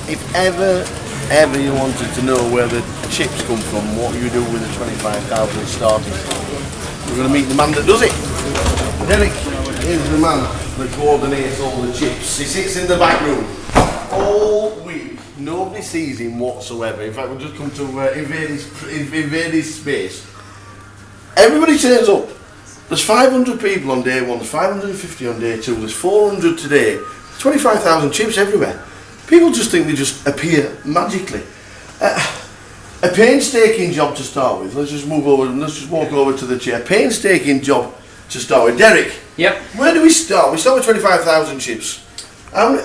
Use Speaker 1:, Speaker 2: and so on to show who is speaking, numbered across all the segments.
Speaker 1: if ever you wanted to know where the chips come from, what you do with the 25,000 starters, we're going to meet the man that does it. Derek is the man that coordinates all the chips. He sits in the back room all week. Nobody sees him whatsoever. In fact, we'll just come to invade his space. Everybody turns up. There's 500 people on day one, there's 550 on day two, there's 400 today, 25,000 chips everywhere. People just think they just appear magically. A painstaking job to start with. Let's just move over and let's just walk over to the chair. Painstaking job to start with. Derek,
Speaker 2: yep.
Speaker 1: Where do we start? We start with 25,000 chips. How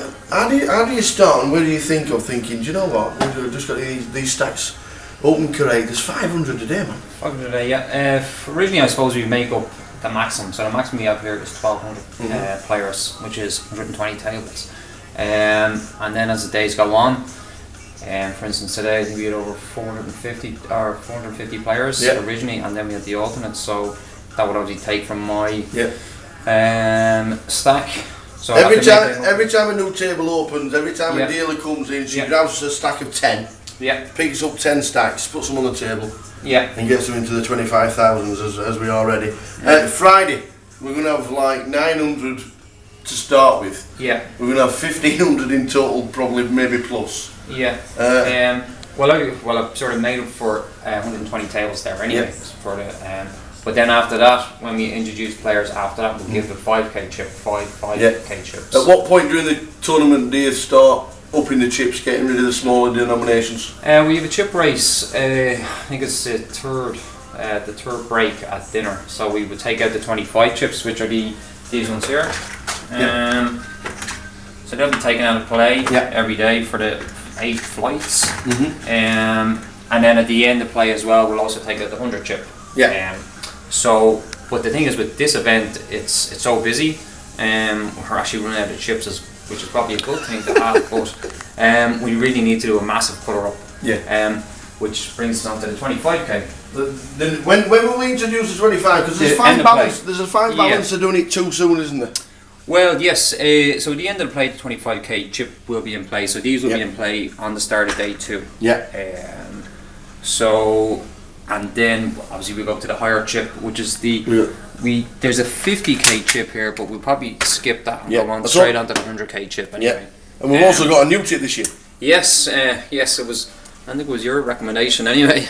Speaker 1: do you start and where do you think of thinking, do you know what, we've just got these stacks open correct, there's 500 a day, man. 500
Speaker 2: a day, yeah. Originally I suppose we make up the maximum, so the maximum we have here is 1,200 players, which is 120 tables. And then as the days go on, for instance today I think we had over 450 players originally, and then we had the alternates, so that would obviously take from my stack. So every
Speaker 1: time a new table opens, every time a dealer comes in, she grabs a stack of 10, picks up 10 stacks, puts them on the table, and gets them into the 25,000s as we are ready. Friday, we're going to have like 900 to start with.
Speaker 2: Yeah.
Speaker 1: We're going to have 1,500 in total, probably maybe plus.
Speaker 2: Yeah. Well, I've sort of made up for 120 tables there anyway. For the, but then after that, when we introduce players after that, we'll give the 5k chip, 5k chips.
Speaker 1: At what point during the tournament do you start upping the chips, getting rid of the smaller denominations?
Speaker 2: We have a chip race, I think it's the third break at dinner. So we would take out the 25 chips, which are these ones here. So they'll be taken out of play every day for the 8 flights. And then at the end of play as well, we'll also take out the 100 chip. So, but the thing is with this event, it's so busy, we're actually running out of chips, which is probably a good thing to have, but we really need to do a massive colour up. Which brings us on to the 25k.
Speaker 1: When will we introduce the 25? Because there's a fine balance of doing it too soon, isn't there?
Speaker 2: Well, yes. So at the end of the play, the 25k chip will be in play. So these will be in play on the start of day 2. And then obviously we go up to the higher chip, which is there's a 50k chip here, but we'll probably skip that and go on straight onto the 100k chip anyway.
Speaker 1: And we've also got a new chip this year.
Speaker 2: Yes, it was. I think it was your recommendation anyway.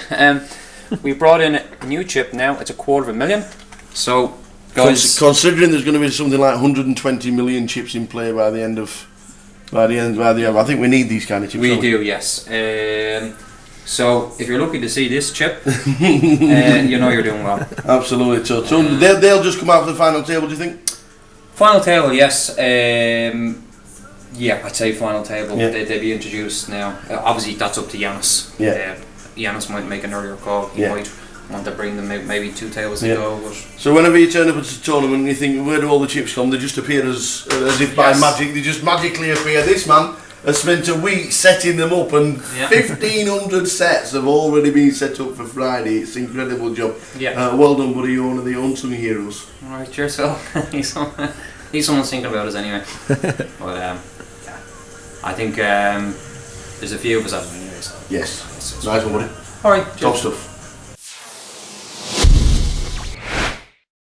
Speaker 2: We brought in a new chip now. It's 250,000. So, guys,
Speaker 1: considering there's going to be something like 120 million chips in play by the end of, I think we need these kind of chips.
Speaker 2: We do, yes. So if you're lucky to see this chip, you know you're doing well.
Speaker 1: Absolutely. So they'll just come out for the final table, do you think?
Speaker 2: Final table, yes. I'd say final table. They'll be introduced now. Obviously that's up to Yanis. Yanis might make an earlier call. He might want to bring them maybe 2 tables ago. But
Speaker 1: so whenever you turn up at a tournament and you think, where do all the chips come? They just appear as if by magic. They just magically appear. This man has spent a week setting them up, and 1,500 sets have already been set up for Friday. It's an incredible job. Well done, buddy. You're one of the unsung heroes.
Speaker 2: Alright, cheers, Phil. He's someone thinking about us anyway. But I think there's a few of us out there anyway. So
Speaker 1: yes. Nice one, buddy.
Speaker 2: Alright,
Speaker 1: top stuff.